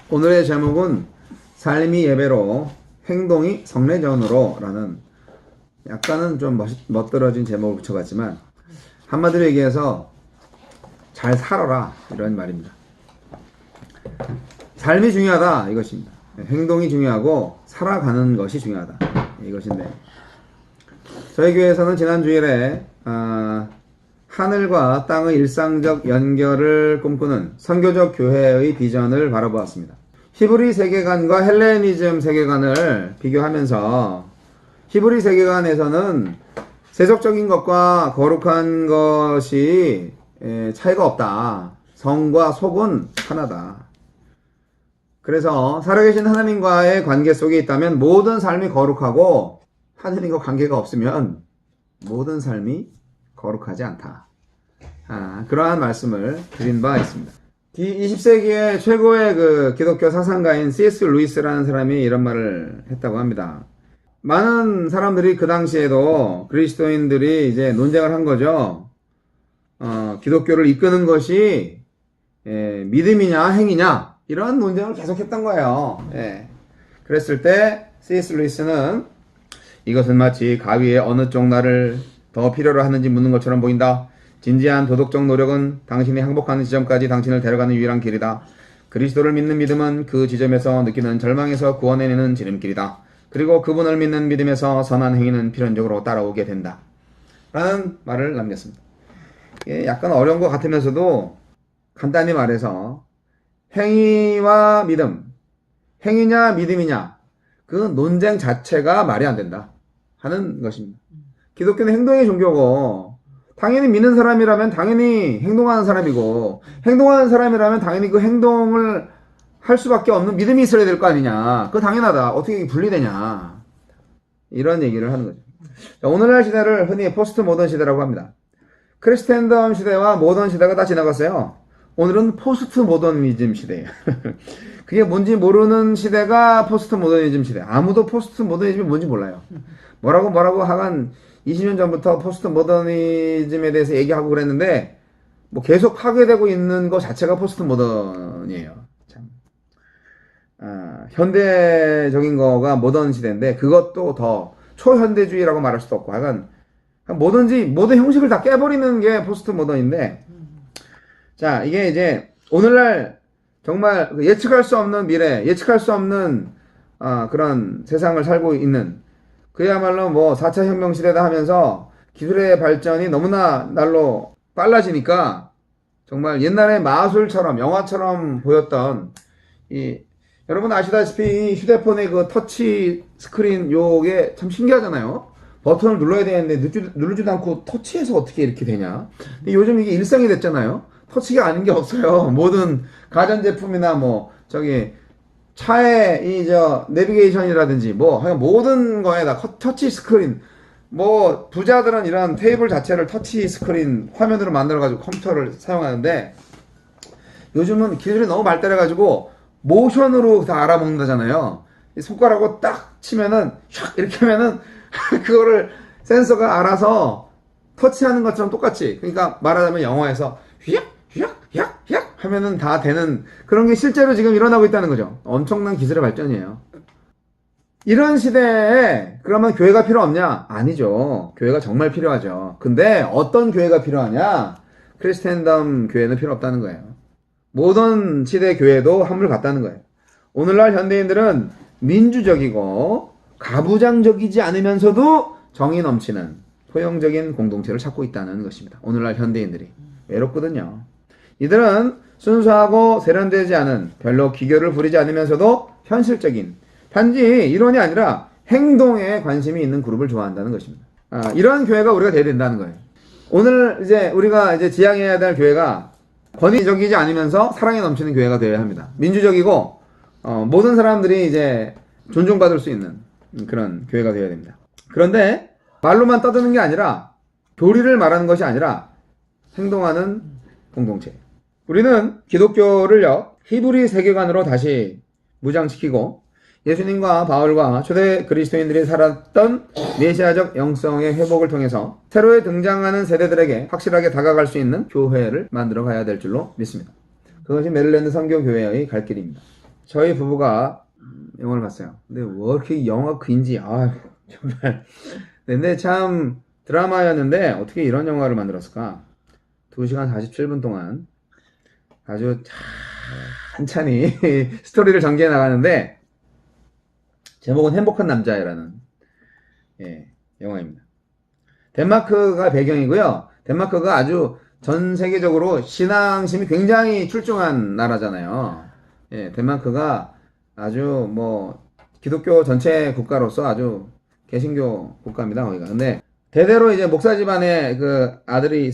오늘의 제목은 삶이 예배로 행동이 성례전으로 라는 약간은 좀 멋들어진 제목을 붙여봤지만 한마디로 얘기해서 잘 살아라 이런 말입니다. 삶이 중요하다 이것입니다. 행동이 중요하고 살아가는 것이 중요하다 이것인데, 저희 교회에서는 지난 주일에 하늘과 땅의 일상적 연결을 꿈꾸는 선교적 교회의 비전을 바라보았습니다. 히브리 세계관과 헬레니즘 세계관을 비교하면서 히브리 세계관에서는 세속적인 것과 거룩한 것이 차이가 없다. 성과 속은 하나다. 그래서 살아계신 하나님과의 관계 속에 있다면 모든 삶이 거룩하고, 하나님과 관계가 없으면 모든 삶이 거룩하지 않다. 그러한 말씀을 드린 바 있습니다. 20세기의 최고의 기독교 사상가인 C.S. 루이스라는 사람이 이런 말을 했다고 합니다. 많은 사람들이 그 당시에도 그리스도인들이 이제 논쟁을 한 거죠. 기독교를 이끄는 것이 믿음이냐 행위냐 이런 논쟁을 계속했던 거예요. 그랬을 때 C.S. 루이스는 이것은 마치 가위에 어느 쪽 날을 더 필요로 하는지 묻는 것처럼 보인다. 진지한 도덕적 노력은 당신이 항복하는 지점까지 당신을 데려가는 유일한 길이다. 그리스도를 믿는 믿음은 그 지점에서 느끼는 절망에서 구원해내는 지름길이다. 그리고 그분을 믿는 믿음에서 선한 행위는 필연적으로 따라오게 된다. 라는 말을 남겼습니다. 약간 어려운 것 같으면서도 간단히 말해서 행위와 믿음, 행위냐 믿음이냐 그 논쟁 자체가 말이 안 된다 하는 것입니다. 기독교는 행동의 종교고, 당연히 믿는 사람이라면 당연히 행동하는 사람이고, 행동하는 사람이라면 당연히 그 행동을 할 수밖에 없는 믿음이 있어야 될 거 아니냐. 그거 당연하다. 어떻게 분리되냐. 이런 얘기를 하는 거죠. 자, 오늘날 시대를 흔히 포스트 모던 시대라고 합니다. 크리스텐덤 시대와 모던 시대가 다 지나갔어요. 오늘은 포스트 모더니즘 시대예요. 그게 뭔지 모르는 시대가 포스트 모더니즘 시대. 아무도 포스트 모더니즘이 뭔지 몰라요. 뭐라고 하간 20년 전부터 포스트 모더니즘에 대해서 얘기하고 그랬는데 뭐 계속 파괴되고 있는 것 자체가 포스트 모던이에요. 참. 현대적인 거가 모던 시대인데 그것도 더 초현대주의라고 말할 수도 없고, 하여간 뭐든지 모든 형식을 다 깨버리는 게 포스트 모던인데, 자, 이게 이제 오늘날 정말 예측할 수 없는 미래, 예측할 수 없는 그런 세상을 살고 있는, 그야말로 뭐 4차 혁명 시대다 하면서 기술의 발전이 너무나 날로 빨라지니까 정말 옛날에 마술처럼 영화처럼 보였던 여러분 아시다시피 이 휴대폰의 그 터치 스크린 요게 참 신기하잖아요. 버튼을 눌러야 되는데 누르지도 않고 터치해서 어떻게 이렇게 되냐. 근데 요즘 이게 일상이 됐잖아요. 터치가 아닌 게 없어요. 모든 가전제품이나 뭐 차의 내비게이션이라든지 하여간 모든 거에 다 터치 스크린, 부자들은 이런 테이블 자체를 터치 스크린 화면으로 만들어가지고 컴퓨터를 사용하는데, 요즘은 기술이 너무 발달해가지고 모션으로 다 알아먹는다잖아요. 손가락으로 딱 치면은 샥 이렇게 하면은 그거를 센서가 알아서 터치하는 것처럼 똑같이, 그러니까 말하자면 영화에서 휘약 하면은 다 되는 그런 게 실제로 지금 일어나고 있다는 거죠. 엄청난 기술의 발전이에요. 이런 시대에 그러면 교회가 필요 없냐? 아니죠. 교회가 정말 필요하죠. 근데 어떤 교회가 필요하냐? 크리스텐덤 교회는 필요 없다는 거예요. 모던 시대 교회도 한물 같다는 거예요. 오늘날 현대인들은 민주적이고 가부장적이지 않으면서도 정이 넘치는 포용적인 공동체를 찾고 있다는 것입니다. 오늘날 현대인들이 외롭거든요. 이들은 순수하고 세련되지 않은, 별로 기교를 부리지 않으면서도 현실적인, 단지 이론이 아니라 행동에 관심이 있는 그룹을 좋아한다는 것입니다. 이런 교회가 우리가 돼야 된다는 거예요. 오늘 우리가 지향해야 될 교회가 권위적이지 않으면서 사랑에 넘치는 교회가 되어야 합니다. 민주적이고 모든 사람들이 존중받을 수 있는 그런 교회가 되어야 됩니다. 그런데 말로만 떠드는 게 아니라, 교리를 말하는 것이 아니라 행동하는 공동체. 우리는 기독교를요 히브리 세계관으로 다시 무장시키고, 예수님과 바울과 초대 그리스도인들이 살았던 메시아적 영성의 회복을 통해서 새로이 등장하는 세대들에게 확실하게 다가갈 수 있는 교회를 만들어 가야 될 줄로 믿습니다. 그것이 메릴랜드 선교교회의 갈 길입니다. 저희 부부가 영화를 봤어요. 근데 왜 이렇게 영화 그인지 정말. 근데 참 드라마였는데 어떻게 이런 영화를 만들었을까? 2시간 47분 동안 아주 찬찬히 스토리를 전개해 나가는데 제목은 행복한 남자애라는 영화입니다. 덴마크가 배경이고요. 덴마크가 아주 전 세계적으로 신앙심이 굉장히 출중한 나라잖아요. 덴마크가 아주 기독교 전체 국가로서 아주 개신교 국가입니다, 거기가. 근데 대대로 이제 목사 집안에 그 아들이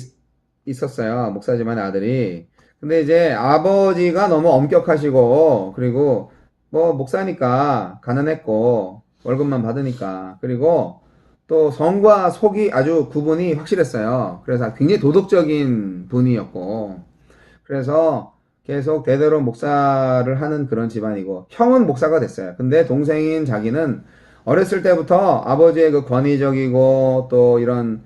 있었어요. 목사 집안의 아들이. 근데 이제 아버지가 너무 엄격하시고, 그리고 목사니까 가난했고 월급만 받으니까, 그리고 또 성과 속이 아주 구분이 확실했어요. 그래서 굉장히 도덕적인 분이었고, 그래서 계속 대대로 목사를 하는 그런 집안이고, 형은 목사가 됐어요. 근데 동생인 자기는 어렸을 때부터 아버지의 그 권위적이고 또 이런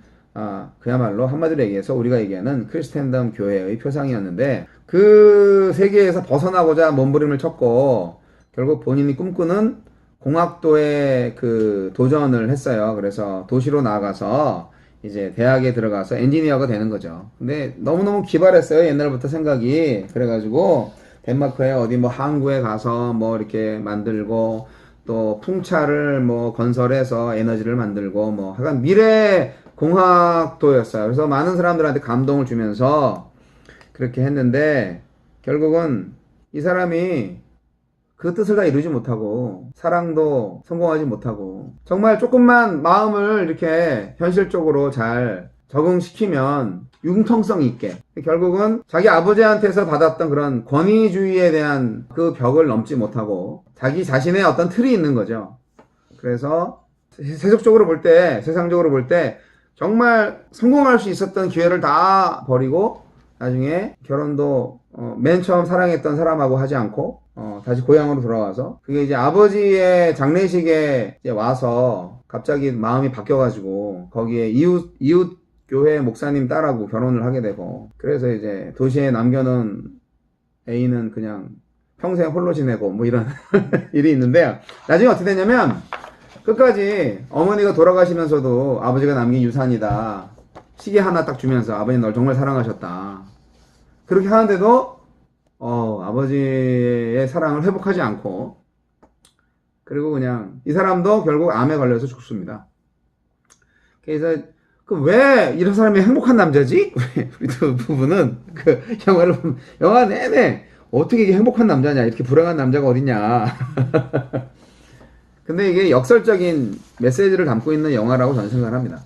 그야말로 한마디로 얘기해서 우리가 얘기하는 크리스텐덤 교회의 표상이었는데, 그 세계에서 벗어나고자 몸부림을 쳤고 결국 본인이 꿈꾸는 공학도에 그 도전을 했어요. 그래서 도시로 나가서 이제 대학에 들어가서 엔지니어가 되는 거죠. 근데 너무너무 기발했어요, 옛날부터 생각이. 그래가지고 덴마크에 어디 항구에 가서 이렇게 만들고, 또 풍차를 건설해서 에너지를 만들고 하여간 미래 공학도였어요. 그래서 많은 사람들한테 감동을 주면서 그렇게 했는데, 결국은 이 사람이 그 뜻을 다 이루지 못하고 사랑도 성공하지 못하고, 정말 조금만 마음을 이렇게 현실적으로 잘 적응시키면 융통성 있게, 결국은 자기 아버지한테서 받았던 그런 권위주의에 대한 그 벽을 넘지 못하고 자기 자신의 어떤 틀이 있는 거죠. 그래서 세속적으로 볼 때, 세상적으로 볼 때 정말 성공할 수 있었던 기회를 다 버리고 나중에 결혼도 맨 처음 사랑했던 사람하고 하지 않고 다시 고향으로 돌아와서, 그게 이제 아버지의 장례식에 이제 와서 갑자기 마음이 바뀌어가지고 거기에 이웃 교회 목사님 딸하고 결혼을 하게 되고, 그래서 이제 도시에 남겨놓은 애인은 그냥 평생 홀로 지내고 이런 일이 있는데요. 나중에 어떻게 되냐면 끝까지 어머니가 돌아가시면서도 아버지가 남긴 유산이다, 시계 하나 딱 주면서 아버님 널 정말 사랑하셨다, 그렇게 하는데도 아버지의 사랑을 회복하지 않고, 그리고 그냥 이 사람도 결국 암에 걸려서 죽습니다. 그래서 왜 이런 사람이 행복한 남자지? 우리 두 부부는 그 영화를 보면 영화 내내 어떻게 이게 행복한 남자냐, 이렇게 불행한 남자가 어딨냐. 근데 이게 역설적인 메시지를 담고 있는 영화라고 저는 생각합니다.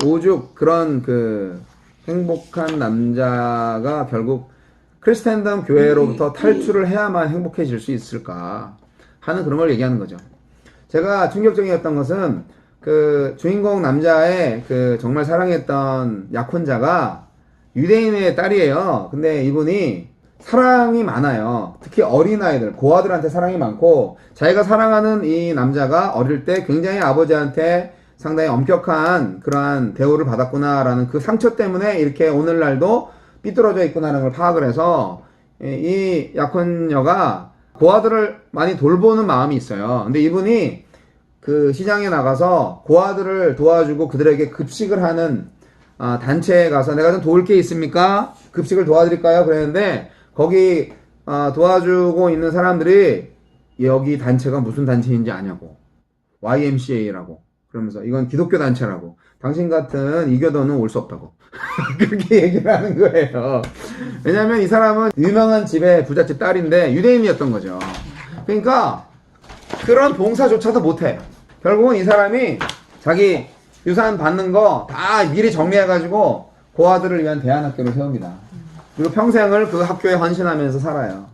오죽 그런 그 행복한 남자가 결국 크리스텐덤 교회로부터 탈출을 해야만 행복해질 수 있을까 하는 그런 걸 얘기하는 거죠. 제가 충격적이었던 것은 그 주인공 남자의 그 정말 사랑했던 약혼자가 유대인의 딸이에요. 근데 이분이 사랑이 많아요. 특히 어린아이들, 고아들한테 사랑이 많고, 자기가 사랑하는 이 남자가 어릴 때 굉장히 아버지한테 상당히 엄격한 그러한 대우를 받았구나라는 그 상처 때문에 이렇게 오늘날도 삐뚤어져 있구나라는 걸 파악을 해서 이 약혼녀가 고아들을 많이 돌보는 마음이 있어요. 근데 이분이 그 시장에 나가서 고아들을 도와주고 그들에게 급식을 하는 단체에 가서 내가 좀 도울 게 있습니까? 급식을 도와드릴까요? 그랬는데 거기 도와주고 있는 사람들이 여기 단체가 무슨 단체인지 아냐고, YMCA라고 그러면서 이건 기독교 단체라고, 당신 같은 이교도는 올 수 없다고 그렇게 얘기를 하는 거예요. 왜냐면 이 사람은 유명한 집의 부잣집 딸인데 유대인이었던 거죠. 그러니까 그런 봉사조차도 못해. 결국은 이 사람이 자기 유산 받는 거 다 미리 정리해가지고 고아들을 위한 대안학교를 세웁니다. 그리고 평생을 그 학교에 헌신하면서 살아요.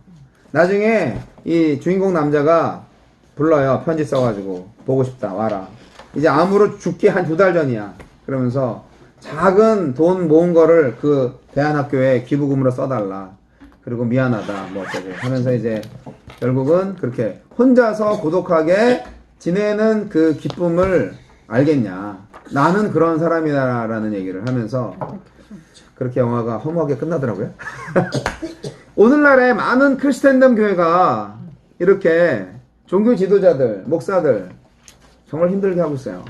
나중에 이 주인공 남자가 불러요. 편지 써가지고 보고 싶다, 와라. 이제 암으로 죽기 한 2달 전이야. 그러면서 작은 돈 모은 거를 그 대안학교에 기부금으로 써달라. 그리고 미안하다 어쩌고 하면서 이제 결국은 그렇게 혼자서 고독하게 지내는 그 기쁨을 알겠냐, 나는 그런 사람이다라는 얘기를 하면서 그렇게 영화가 허무하게 끝나더라고요. 오늘날에 많은 크리스텐덤 교회가 이렇게 종교 지도자들, 목사들 정말 힘들게 하고 있어요.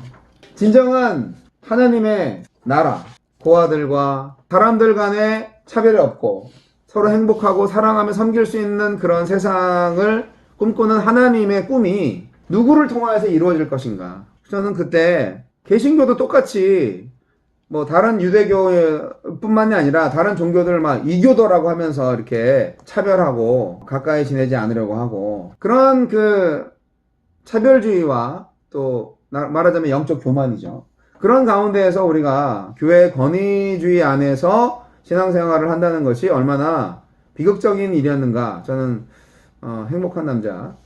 진정한 하나님의 나라, 고아들과 사람들 간에 차별이 없고 서로 행복하고 사랑하며 섬길 수 있는 그런 세상을 꿈꾸는 하나님의 꿈이 누구를 통하여서 이루어질 것인가. 저는 그때 개신교도 똑같이 뭐 다른 유대교뿐만이 아니라 다른 종교들을 막 이교도라고 하면서 이렇게 차별하고 가까이 지내지 않으려고 하고 그런 그 차별주의와 또 말하자면 영적 교만이죠. 그런 가운데에서 우리가 교회 권위주의 안에서 신앙생활을 한다는 것이 얼마나 비극적인 일이었는가. 저는 행복한 남자,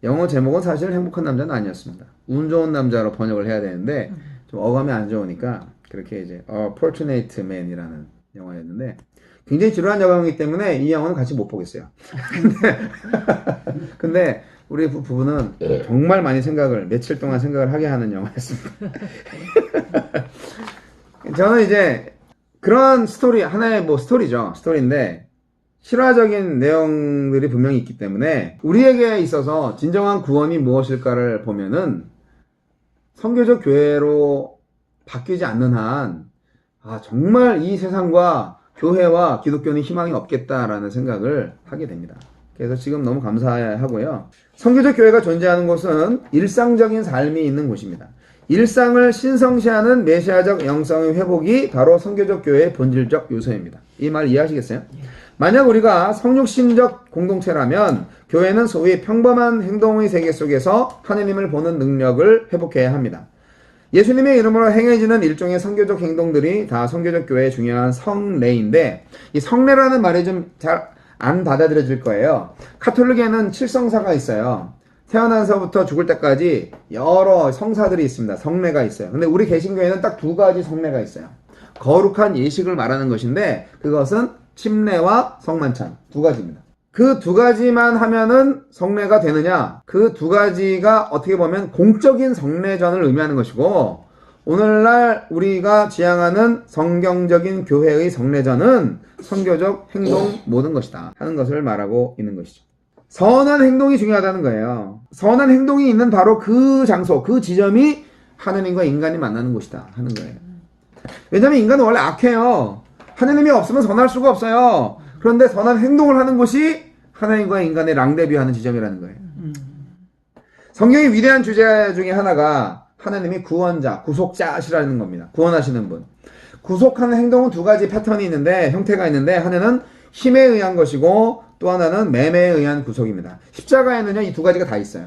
영어 제목은 사실 행복한 남자는 아니었습니다. 운 좋은 남자로 번역을 해야 되는데 좀 어감이 안 좋으니까 그렇게 이제 Fortunate Man이라는 영화였는데 굉장히 지루한 영화이기 때문에 이 영화는 같이 못 보겠어요. 근데 우리 부부는 정말 많이 며칠 동안 생각을 하게 하는 영화였습니다. 저는 이제 그런 스토리, 하나의 뭐 스토리인데 실화적인 내용들이 분명히 있기 때문에 우리에게 있어서 진정한 구원이 무엇일까를 보면은 선교적 교회로 바뀌지 않는 한 정말 이 세상과 교회와 기독교는 희망이 없겠다라는 생각을 하게 됩니다. 그래서 지금 너무 감사하고요. 선교적 교회가 존재하는 곳은 일상적인 삶이 있는 곳입니다. 일상을 신성시하는 메시아적 영성의 회복이 바로 선교적 교회의 본질적 요소입니다. 이 말 이해하시겠어요? 만약 우리가 성육신적 공동체라면 교회는 소위 평범한 행동의 세계 속에서 하느님을 보는 능력을 회복해야 합니다. 예수님의 이름으로 행해지는 일종의 선교적 행동들이 다 선교적 교회의 중요한 성례인데 이 성례라는 말이 좀 잘 안 받아들여질 거예요. 카톨릭에는 칠성사가 있어요. 태어나서부터 죽을 때까지 여러 성사들이 있습니다. 성례가 있어요. 근데 우리 개신교회는 딱 2가지 성례가 있어요. 거룩한 예식을 말하는 것인데 그것은 침례와 성만찬 2가지입니다. 그 2가지만 하면은 성례가 되느냐? 그 2가지가 어떻게 보면 공적인 성례전을 의미하는 것이고 오늘날 우리가 지향하는 성경적인 교회의 성례전은 선교적 행동 모든 것이다 하는 것을 말하고 있는 것이죠. 선한 행동이 중요하다는 거예요. 선한 행동이 있는 바로 그 장소, 그 지점이 하느님과 인간이 만나는 곳이다 하는 거예요. 왜냐하면 인간은 원래 악해요. 하느님이 없으면 선할 수가 없어요. 그런데 선한 행동을 하는 곳이 하나님과 인간의 랑데뷔하는 지점이라는 거예요. 성경의 위대한 주제 중에 하나가 하나님이 구원자, 구속자시라는 겁니다. 구원하시는 분. 구속하는 행동은 2가지 패턴이 있는데 형태가 있는데 하나는 힘에 의한 것이고 또 하나는 매매에 의한 구속입니다. 십자가에는요 이 2가지가 다 있어요.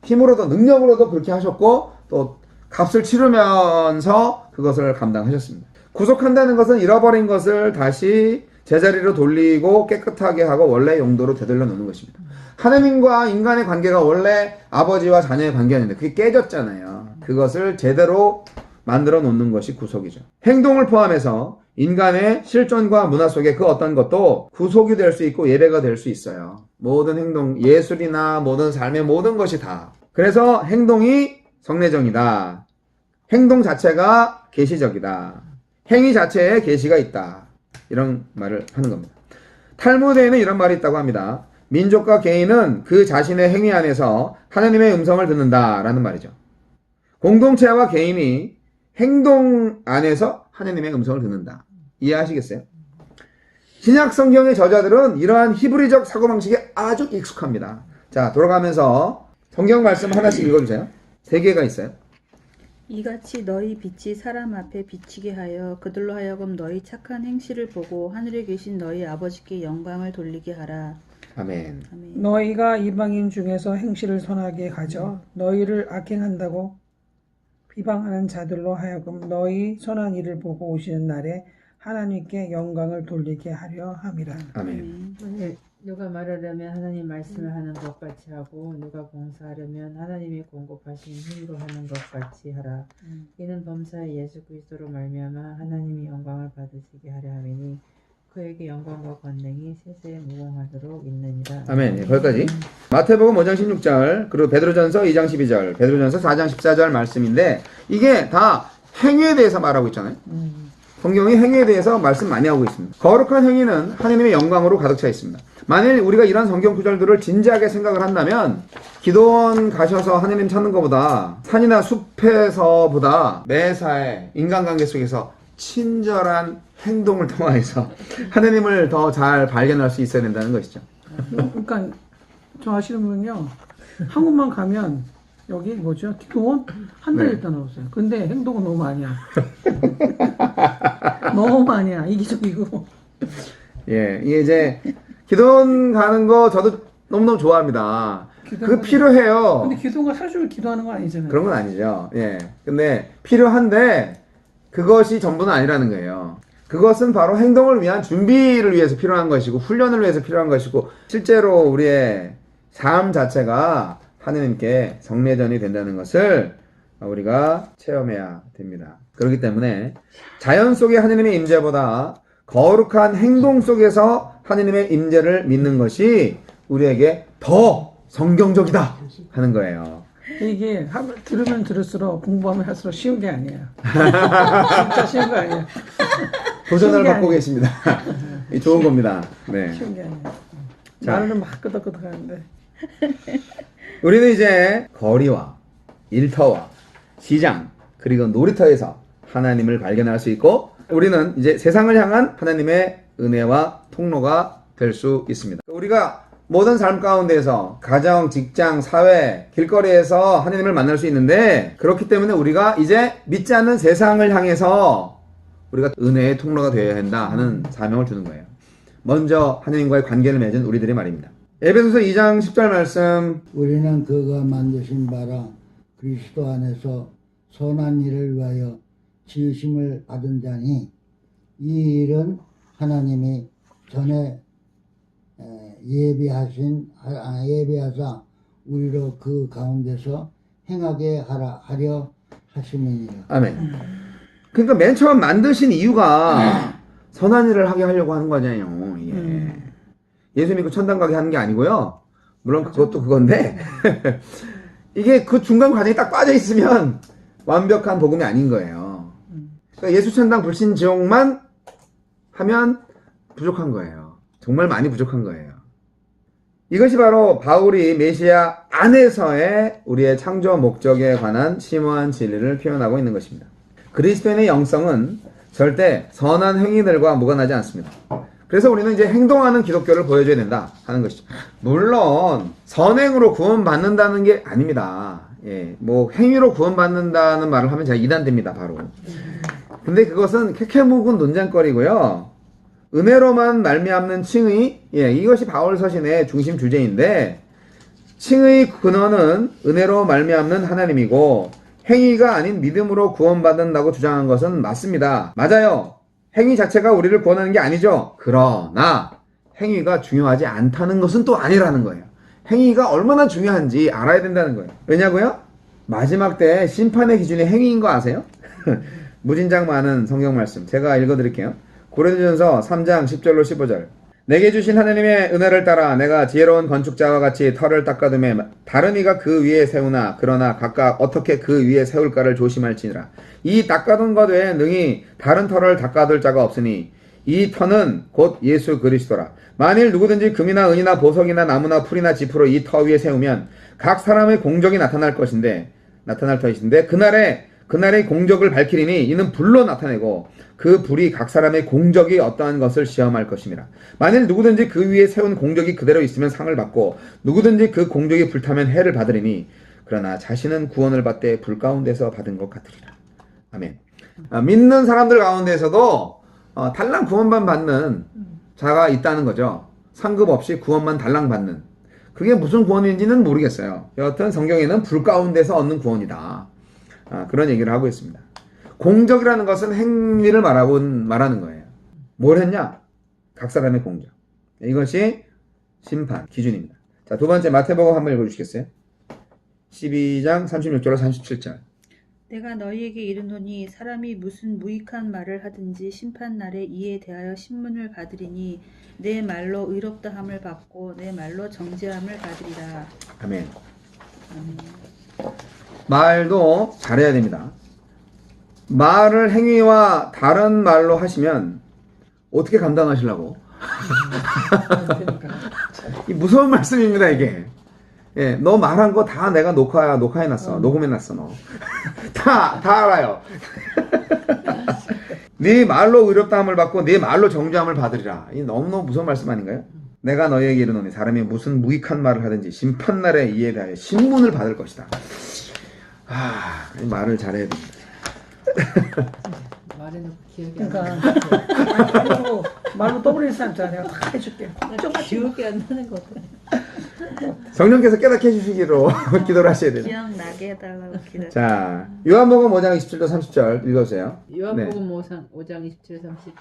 힘으로도 능력으로도 그렇게 하셨고 또 값을 치르면서 그것을 감당하셨습니다. 구속한다는 것은 잃어버린 것을 다시 제자리로 돌리고 깨끗하게 하고 원래 용도로 되돌려 놓는 것입니다. 하나님과 인간의 관계가 원래 아버지와 자녀의 관계였는데 그게 깨졌잖아요. 그것을 제대로 만들어 놓는 것이 구속이죠. 행동을 포함해서 인간의 실존과 문화 속에 그 어떤 것도 구속이 될 수 있고 예배가 될 수 있어요. 모든 행동, 예술이나 모든 삶의 모든 것이 다. 그래서 행동이 성례정이다. 행동 자체가 계시적이다. 행위 자체에 계시가 있다. 이런 말을 하는 겁니다. 탈무드에는 이런 말이 있다고 합니다. 민족과 개인은 그 자신의 행위 안에서 하나님의 음성을 듣는다라는 말이죠. 공동체와 개인이 행동 안에서 하나님의 음성을 듣는다. 이해하시겠어요? 신약 성경의 저자들은 이러한 히브리적 사고방식에 아주 익숙합니다. 자, 돌아가면서 성경 말씀 하나씩 읽어주세요. 3개가 있어요. 이같이 너희 빛이 사람 앞에 비치게 하여 그들로 하여금 너희 착한 행실을 보고 하늘에 계신 너희 아버지께 영광을 돌리게 하라. 아멘. 아멘. 너희가 이방인 중에서 행실을 선하게 가져 너희를 악행한다고 비방하는 자들로 하여금 너희 선한 일을 보고 오시는 날에 하나님께 영광을 돌리게 하려 함이라. 아멘. 만일 누가 말하려면 하나님 말씀을 하는 것 같이 하고 누가 봉사하려면 하나님이 공급하신 힘으로 하는 것 같이 하라. 이는 범사의 예수 그리스도로 말미암아 하나님이 영광을 받으시게 하려 함이니 그에게 영광과 권능이 세세에 무궁하도록 있느니라. 아멘. 예, 거기까지. 마태복음 5장 16절 그리고 베드로전서 2장 12절 베드로전서 4장 14절 말씀인데 이게 다 행위에 대해서 말하고 있잖아요. 성경이 행위에 대해서 말씀 많이 하고 있습니다. 거룩한 행위는 하나님의 영광으로 가득 차 있습니다. 만일 우리가 이런 성경 구절들을 진지하게 생각을 한다면 기도원 가셔서 하나님 찾는 것보다 산이나 숲에서보다 매사에 인간관계 속에서 친절한 행동을 통해서 하나님을 더 잘 발견할 수 있어야 된다는 것이죠. 그러니까 저 아시는 분은요, 한국만 가면 여기 뭐죠? 기도원 한 달 네. 있다 나오세요. 근데 행동은 너무 많이야. 너무 많이야. 이기적이고. 예, 이게 이제 기도원 가는 거 저도 너무너무 좋아합니다. 그 기도원은- 필요해요. 근데 기도가 사실 기도하는 거 아니잖아요. 그런 건 아니죠. 예. 근데 필요한데 그것이 전부는 아니라는 거예요. 그것은 바로 행동을 위한 준비를 위해서 필요한 것이고 훈련을 위해서 필요한 것이고 실제로 우리의 삶 자체가 하느님께 성례전이 된다는 것을 우리가 체험해야 됩니다. 그렇기 때문에 자연 속의 하느님의 임재보다 거룩한 행동 속에서 하느님의 임재를 믿는 것이 우리에게 더 성경적이다 하는 거예요. 이게 들으면 들을수록 공부하면 할수록 쉬운 게 아니에요. 진짜 쉬운 거 아니에요. 도전을 쉬운 게 받고 아니에요. 계십니다. 좋은 겁니다. 네. 쉬운 게 아니에요. 자. 말은 막 끄덕끄덕 하는데. 우리는 이제 거리와 일터와 시장 그리고 놀이터에서 하나님을 발견할 수 있고 우리는 이제 세상을 향한 하나님의 은혜와 통로가 될 수 있습니다. 우리가 모든 삶 가운데서 가정, 직장, 사회, 길거리에서 하나님을 만날 수 있는데 그렇기 때문에 우리가 이제 믿지 않는 세상을 향해서 우리가 은혜의 통로가 되어야 한다 하는 사명을 주는 거예요. 먼저 하나님과의 관계를 맺은 우리들이 말입니다. 에베소서 2장 10절 말씀 우리는 그가 만드신 바라 그리스도 안에서 선한 일을 위하여 지으심을 받은 자니 이 일은 하나님이 전에 예비하사 우리로 그 가운데서 행하게 하려 하심이니라. 아멘. 그러니까 맨 처음 만드신 이유가 선한 일을 하게 하려고 하는 거잖아요. 이게. 예수 믿고 천당 가게 하는 게 아니고요. 물론 그것도 그건데 이게 그 중간 과정이 딱 빠져 있으면 완벽한 복음이 아닌 거예요. 그러니까 예수 천당 불신 지옥만 하면 부족한 거예요. 정말 많이 부족한 거예요. 이것이 바로 바울이 메시아 안에서의 우리의 창조 목적에 관한 심오한 진리를 표현하고 있는 것입니다. 그리스도인의 영성은 절대 선한 행위들과 무관하지 않습니다. 그래서 우리는 이제 행동하는 기독교를 보여줘야 된다 하는 것이죠. 물론 선행으로 구원받는다는 게 아닙니다. 예, 뭐 행위로 구원받는다는 말을 하면 제가 이단됩니다, 바로. 근데 그것은 캐캐묵은 논쟁거리고요. 은혜로만 말미암는 칭의, 예, 이것이 바울 서신의 중심 주제인데 칭의 근원은 은혜로 말미암는 하나님이고 행위가 아닌 믿음으로 구원받는다고 주장한 것은 맞습니다. 맞아요. 행위 자체가 우리를 구원하는 게 아니죠. 그러나 행위가 중요하지 않다는 것은 또 아니라는 거예요. 행위가 얼마나 중요한지 알아야 된다는 거예요. 왜냐고요? 마지막 때 심판의 기준이 행위인 거 아세요? 무진장 많은 성경 말씀 제가 읽어드릴게요. 고린도전서 3장 10절로 15절. 내게 주신 하나님의 은혜를 따라 내가 지혜로운 건축자와 같이 터를 닦아둠에 다른 이가 그 위에 세우나 그러나 각각 어떻게 그 위에 세울까를 조심할지니라. 이 닦아둔 것 외에 능히 다른 터를 닦아둘 자가 없으니 이 터는 곧 예수 그리스도라. 만일 누구든지 금이나 은이나 보석이나 나무나 풀이나 지프로 이 터 위에 세우면 각 사람의 공적이 나타날 터이신데 그날의 공적을 밝히리니 이는 불로 나타내고 그 불이 각 사람의 공적이 어떠한 것을 시험할 것입니다. 만일 누구든지 그 위에 세운 공적이 그대로 있으면 상을 받고 누구든지 그 공적이 불타면 해를 받으리니 그러나 자신은 구원을 받되 불 가운데서 받은 것 같으리라. 아멘. 믿는 사람들 가운데서도 달랑 구원만 받는 자가 있다는 거죠. 상급 없이 구원만 달랑 받는. 그게 무슨 구원인지는 모르겠어요. 여하튼 성경에는 불 가운데서 얻는 구원이다. 그런 얘기를 하고 있습니다. 공적이라는 것은 행위를 말하는 거예요. 뭘 했냐? 각 사람의 공적. 이것이 심판 기준입니다. 자, 두 번째 마태복음 한번 읽어주시겠어요? 12장 36절로 37절. 내가 너희에게 이르노니 사람이 무슨 무익한 말을 하든지 심판날에 이에 대하여 신문을 받으리니 내 말로 의롭다함을 받고 내 말로 정죄함을 받으리라. 아멘. 말도 잘해야 됩니다. 말을 행위와 다른 말로 하시면 어떻게 감당하시려고? 그러니까. 이 무서운 말씀입니다, 이게. 예, 너 말한 거 다 내가 녹화해놨어. 녹음해놨어, 너. 다 알아요. 네 말로 의롭다함을 받고 네 말로 정죄함을 받으리라. 이 너무너무 무서운 말씀 아닌가요? 내가 너희에게 이르노니 사람이 무슨 무익한 말을 하든지 심판날에 이에 대하여 신문을 받을 것이다. 이 말을 잘해야 됩니다. 말해놓고 기억이 안 그러니까 나. 말로 떠버릴 사람 있잖아. 내가 다 해줄게. 기억이 안 나는 것 같아. 성령께서 깨닫게 해주시기로 기도를 하셔야 돼요. 기억나게 해달라고 기도. 자, 요한복음 5장 27절 30절 읽어주세요. 요한복음 5장 27, 30.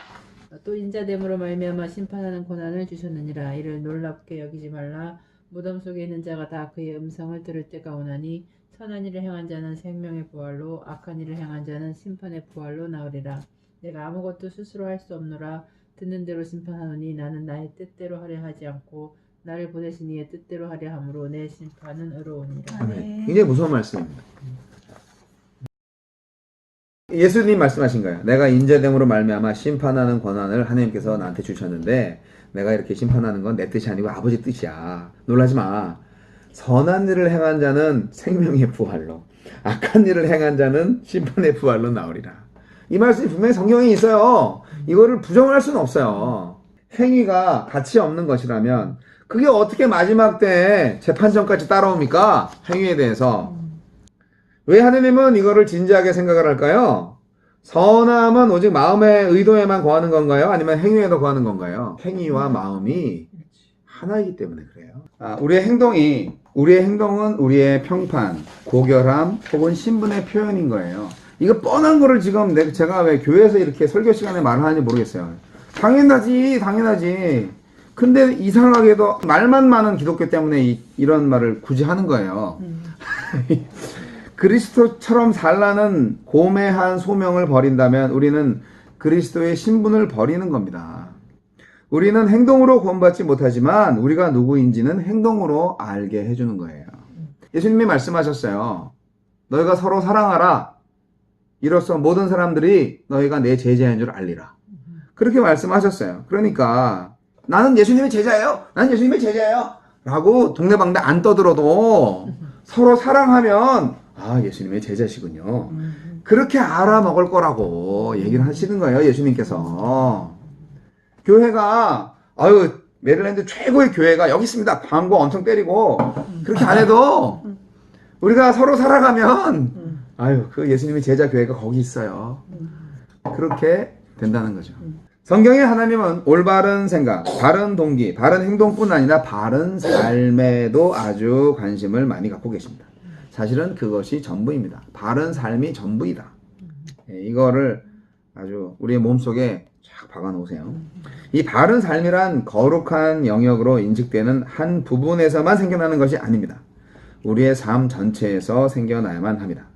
또 인자됨으로 말미암아 심판하는 고난을 주셨느니라. 이를 놀랍게 여기지 말라. 무덤 속에 있는 자가 다 그의 음성을 들을 때가 오나니 선한 일을 행한 자는 생명의 부활로 악한 일을 행한 자는 심판의 부활로 나으리라. 내가 아무것도 스스로 할 수 없노라. 듣는 대로 심판하노니 나는 나의 뜻대로 하려 하지 않고 나를 보내신 이의 뜻대로 하려 함으로 내 심판은 의로우니라. 네. 굉장히 무서운 말씀입니다. 예수님 말씀하신 거예요. 내가 인자됨으로 말미암아 심판하는 권한을 하나님께서 나한테 주셨는데 내가 이렇게 심판하는 건 내 뜻이 아니고 아버지 뜻이야. 놀라지 마. 선한 일을 행한 자는 생명의 부활로, 악한 일을 행한 자는 심판의 부활로 나오리라. 이 말씀이 분명히 성경에 있어요. 이거를 부정할 수는 없어요. 행위가 가치 없는 것이라면 그게 어떻게 마지막 때에 재판정까지 따라옵니까? 행위에 대해서. 왜 하느님은 이거를 진지하게 생각을 할까요? 선함은 오직 마음의 의도에만 거하는 건가요? 아니면 행위에도 거하는 건가요? 행위와 마음이 하나이기 때문에 그래요. 우리의 행동은 우리의 평판, 고결함 혹은 신분의 표현인 거예요. 이거 뻔한 거를 지금 제가 왜 교회에서 이렇게 설교 시간에 말을 하는지 모르겠어요. 당연하지. 근데 이상하게도 말만 많은 기독교 때문에 이런 말을 굳이 하는 거예요. 그리스도처럼 살라는 고매한 소명을 버린다면 우리는 그리스도의 신분을 버리는 겁니다. 우리는 행동으로 구원받지 못하지만 우리가 누구인지는 행동으로 알게 해주는 거예요. 예수님이 말씀하셨어요. 너희가 서로 사랑하라. 이로써 모든 사람들이 너희가 내 제자인 줄 알리라. 그렇게 말씀하셨어요. 그러니까 나는 예수님의 제자예요. 라고 동네방네 안 떠들어도 서로 사랑하면 예수님의 제자시군요. 그렇게 알아먹을 거라고 얘기를 하시는 거예요. 예수님께서. 교회가 메릴랜드 최고의 교회가 여기 있습니다. 광고 엄청 때리고 그렇게 안 해도 우리가 서로 살아가면 그 예수님의 제자 교회가 거기 있어요. 그렇게 된다는 거죠. 성경의 하나님은 올바른 생각, 바른 동기, 바른 행동뿐 아니라 바른 삶에도 아주 관심을 많이 갖고 계십니다. 사실은 그것이 전부입니다. 바른 삶이 전부이다. 이거를 아주 우리의 몸속에 쫙 박아놓으세요. 이 바른 삶이란 거룩한 영역으로 인식되는 한 부분에서만 생겨나는 것이 아닙니다. 우리의 삶 전체에서 생겨나야만 합니다.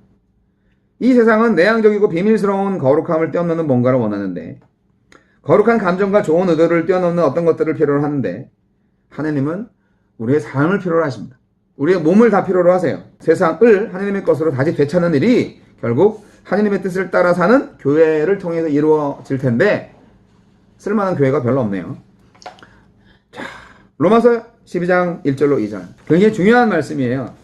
이 세상은 내향적이고 비밀스러운 거룩함을 뛰어넘는 뭔가를 원하는데 거룩한 감정과 좋은 의도를 뛰어넘는 어떤 것들을 필요로 하는데 하나님은 우리의 삶을 필요로 하십니다. 우리의 몸을 다 필요로 하세요. 세상을 하나님의 것으로 다시 되찾는 일이 결국 하나님의 뜻을 따라 사는 교회를 통해서 이루어질 텐데 쓸만한 교회가 별로 없네요. 자, 로마서 12장 1절로 2절. 굉장히 중요한 말씀이에요.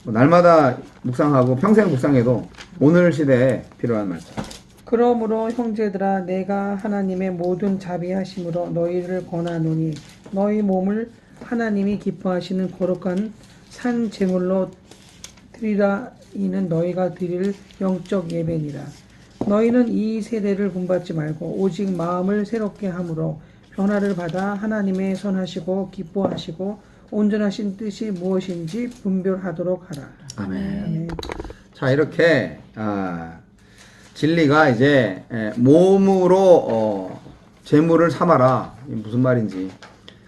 날마다 묵상하고 평생 묵상해도 오늘 시대에 필요한 말씀. 그러므로 형제들아 내가 하나님의 모든 자비하심으로 너희를 권하노니 너희 몸을 하나님이 기뻐하시는 거룩한 산 제물로 드리라. 이는 너희가 드릴 영적 예배니라. 너희는 이 세대를 본받지 말고 오직 마음을 새롭게 함으로 변화를 받아 하나님의 선하시고 기뻐하시고 온전하신 뜻이 무엇인지 분별하도록 하라. 아멘. 아멘. 자, 이렇게 진리가 이제 몸으로 재물을 삼아라. 이게 무슨 말인지.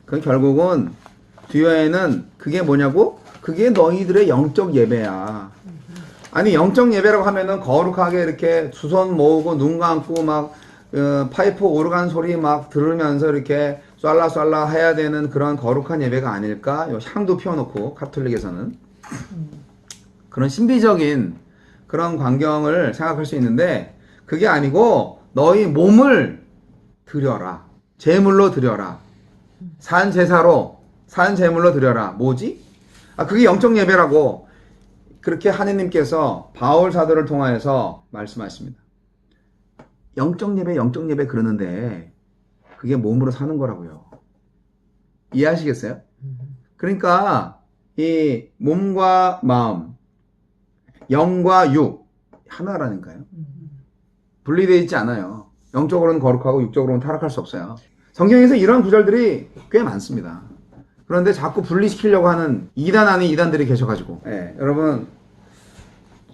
그건 결국은 뒤에는 그게 뭐냐고? 그게 너희들의 영적 예배야. 아니 영적 예배라고 하면은 거룩하게 이렇게 두 손 모으고 눈 감고 막 파이프 오르간 소리 막 들으면서 이렇게 쏠라쏠라 해야 되는 그런 거룩한 예배가 아닐까? 요 향도 피워놓고 카톨릭에서는 그런 신비적인 그런 광경을 생각할 수 있는데 그게 아니고 너희 몸을 드려라. 제물로 드려라. 산 제사로 산 제물로 드려라. 뭐지? 그게 영적 예배라고 그렇게 하느님께서 바울 사도를 통하여서 말씀하십니다. 영적 예배 그러는데 그게 몸으로 사는 거라고요. 이해하시겠어요? 그러니까 이 몸과 마음, 영과 육 하나라니까요. 분리되어 있지 않아요. 영적으로는 거룩하고 육적으로는 타락할 수 없어요. 성경에서 이런 구절들이 꽤 많습니다. 그런데 자꾸 분리시키려고 하는 이단 아닌 이단들이 계셔가지고 여러분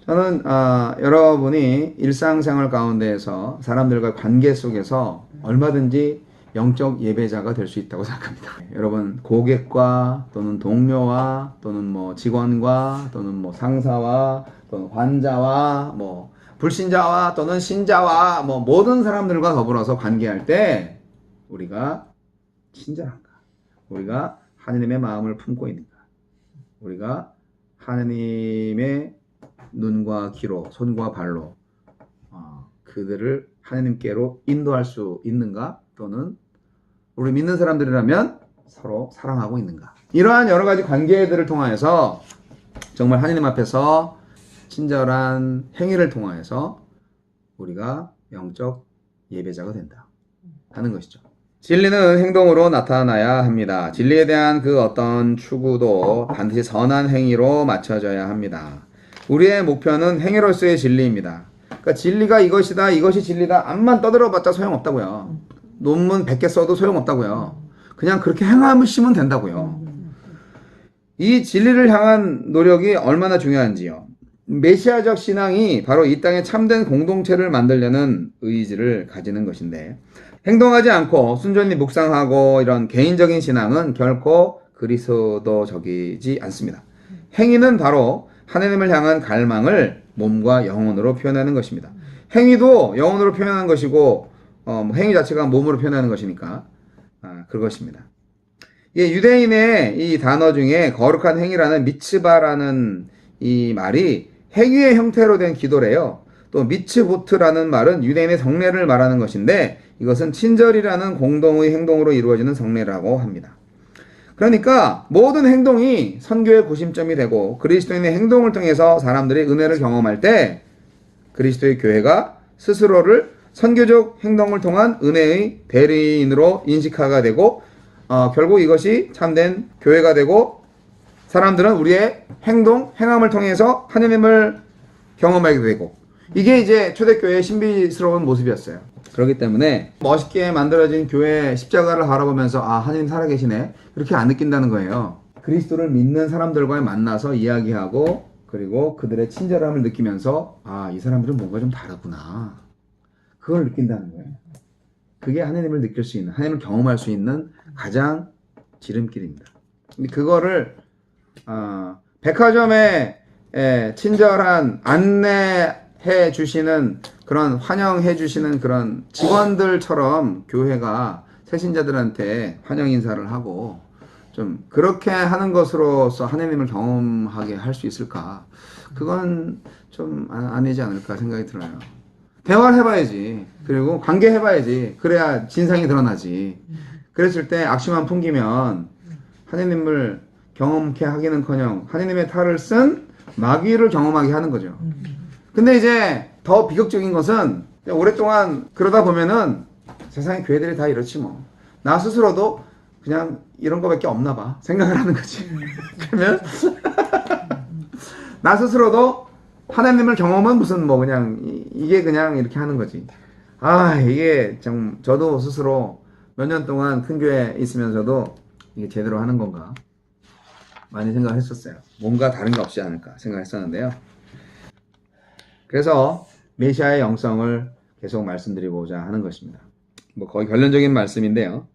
저는 여러분이 일상생활 가운데에서 사람들과 관계 속에서 얼마든지 영적 예배자가 될 수 있다고 생각합니다. 여러분 고객과 또는 동료와 또는 뭐 직원과 또는 뭐 상사와 또는 환자와 뭐 불신자와 또는 신자와 뭐 모든 사람들과 더불어서 관계할 때 우리가 친절한가? 우리가 하느님의 마음을 품고 있는가? 우리가 하느님의 눈과 귀로 손과 발로 그들을 하느님께로 인도할 수 있는가? 또는 우리 믿는 사람들이라면 서로 사랑하고 있는가? 이러한 여러 가지 관계들을 통하여서 정말 하느님 앞에서 친절한 행위를 통하여서 우리가 영적 예배자가 된다 하는 것이죠. 진리는 행동으로 나타나야 합니다. 진리에 대한 그 어떤 추구도 반드시 선한 행위로 맞춰져야 합니다. 우리의 목표는 행위로서의 진리입니다. 그러니까 진리가 이것이다, 이것이 진리다 암만 떠들어봤자 소용없다고요. 논문 100개 써도 소용없다고요. 그냥 그렇게 행하시면 된다고요. 이 진리를 향한 노력이 얼마나 중요한지요. 메시아적 신앙이 바로 이 땅에 참된 공동체를 만들려는 의지를 가지는 것인데 행동하지 않고 순전히 묵상하고 이런 개인적인 신앙은 결코 그리스도적이지 않습니다. 행위는 바로 하나님을 향한 갈망을 몸과 영혼으로 표현하는 것입니다. 행위도 영혼으로 표현하는 것이고 행위 자체가 몸으로 표현하는 것이니까 그것입니다. 유대인의 이 단어 중에 거룩한 행위라는 미츠바라는 이 말이 행위의 형태로 된 기도래요. 또 미츠보트라는 말은 유대인의 성례를 말하는 것인데 이것은 친절이라는 공동의 행동으로 이루어지는 성례라고 합니다. 그러니까 모든 행동이 선교의 구심점이 되고 그리스도인의 행동을 통해서 사람들이 은혜를 경험할 때 그리스도의 교회가 스스로를 선교적 행동을 통한 은혜의 대리인으로 인식하게 되고 결국 이것이 참된 교회가 되고 사람들은 우리의 행함을 통해서 하느님을 경험하게 되고 이게 이제 초대교회의 신비스러운 모습이었어요. 그렇기 때문에 멋있게 만들어진 교회 십자가를 바라보면서 하느님 살아계시네 이렇게 안 느낀다는 거예요. 그리스도를 믿는 사람들과 만나서 이야기하고 그리고 그들의 친절함을 느끼면서 이 사람들은 뭔가 좀 다르구나 그걸 느낀다는 거예요. 그게 하느님을 느낄 수 있는 하느님을 경험할 수 있는 가장 지름길입니다. 근데 그거를 백화점에 친절한 안내해 주시는 그런 환영해 주시는 그런 직원들처럼 교회가 새신자들한테 환영 인사를 하고 좀 그렇게 하는 것으로서 하느님을 경험하게 할 수 있을까? 그건 좀 아니지 않을까 생각이 들어요. 대화를 해봐야지. 그리고 관계 해봐야지. 그래야 진상이 드러나지. 그랬을 때 악심만 풍기면 하느님을 경험케 하기는커녕 하느님의 탈을 쓴 마귀를 경험하게 하는 거죠. 근데 이제 더 비극적인 것은 오랫동안 그러다 보면은 세상의 교회들이 다 이렇지 뭐. 나 스스로도 그냥 이런 거밖에 없나 봐 생각을 하는 거지. 그러면 나 스스로도 하나님을 경험은 무슨 뭐 그냥 이게 그냥 이렇게 하는 거지. 이게 좀 저도 스스로 몇 년 동안 큰 교회에 있으면서도 이게 제대로 하는 건가 많이 생각을 했었어요. 뭔가 다른 게 없지 않을까 생각했었는데요. 그래서 메시아의 영성을 계속 말씀드리고자 하는 것입니다. 뭐 거의 결론적인 말씀인데요.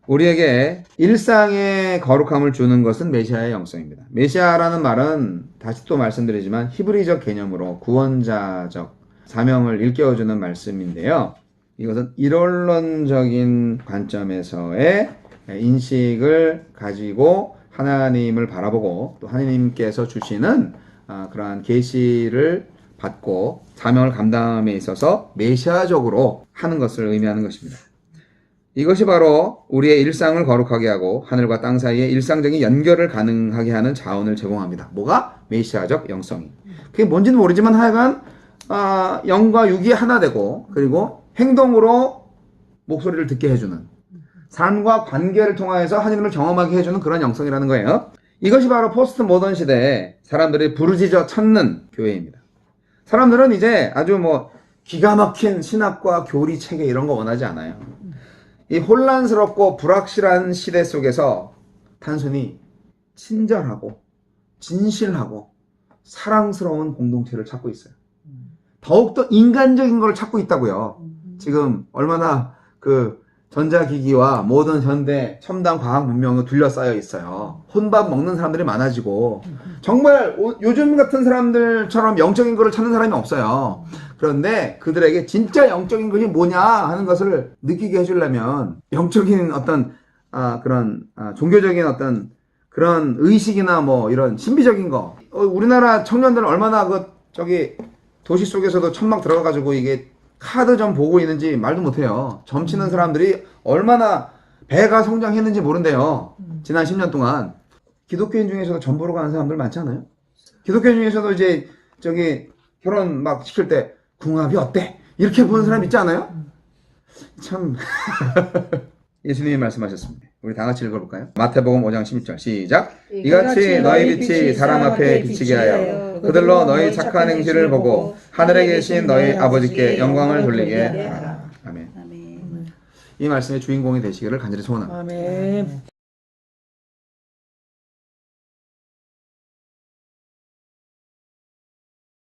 우리에게 일상의 거룩함을 주는 것은 메시아의 영성입니다. 메시아라는 말은 다시 또 말씀드리지만 히브리적 개념으로 구원자적 사명을 일깨워주는 말씀인데요. 이것은 이론론적인 관점에서의 인식을 가지고 하나님을 바라보고 또 하나님께서 주시는 그러한 계시를 받고 사명을 감당함에 있어서 메시아적으로 하는 것을 의미하는 것입니다. 이것이 바로 우리의 일상을 거룩하게 하고 하늘과 땅 사이의 일상적인 연결을 가능하게 하는 자원을 제공합니다. 뭐가? 메시아적 영성이. 그게 뭔지는 모르지만 하여간 영과 육이 하나 되고 그리고 행동으로 목소리를 듣게 해주는 삶과 관계를 통하여서 하나님을 경험하게 해주는 그런 영성이라는 거예요. 이것이 바로 포스트 모던 시대에 사람들이 부르짖어 찾는 교회입니다. 사람들은 이제 아주 기가 막힌 신학과 교리 체계 이런 거 원하지 않아요. 이 혼란스럽고 불확실한 시대 속에서 단순히 친절하고 진실하고 사랑스러운 공동체를 찾고 있어요. 더욱더 인간적인 걸 찾고 있다고요. 지금 얼마나 그 전자기기와 모든 현대 첨단 과학 문명에 둘러싸여 있어요. 혼밥 먹는 사람들이 많아지고 정말 요즘 같은 사람들처럼 영적인 거를 찾는 사람이 없어요. 그런데 그들에게 진짜 영적인 것이 뭐냐 하는 것을 느끼게 해주려면 영적인 어떤 종교적인 어떤 그런 의식이나 이런 신비적인 거 우리나라 청년들은 얼마나 도시 속에서도 천막 들어가가지고 이게 카드 점 보고 있는지 말도 못해요. 점치는 사람들이 얼마나 배가 성장했는지 모른대요. 지난 10년 동안. 기독교인 중에서도 점 보러 가는 사람들 많지 않아요? 기독교인 중에서도 이제 결혼 막 시킬 때 궁합이 어때? 이렇게 보는 사람 있지 않아요? 참 예수님이 말씀하셨습니다. 우리 다 같이 읽어볼까요? 마태복음 5장 11절 시작. 이같이 너희 빛이 사람 앞에 비치게 하여 그들로 너희 착한 행실을 보고 하늘에 계신 너희 아버지께 영광을 돌리게 하라. 아멘. 아멘. 이 말씀의 주인공이 되시기를 간절히 소원합니다. 아멘.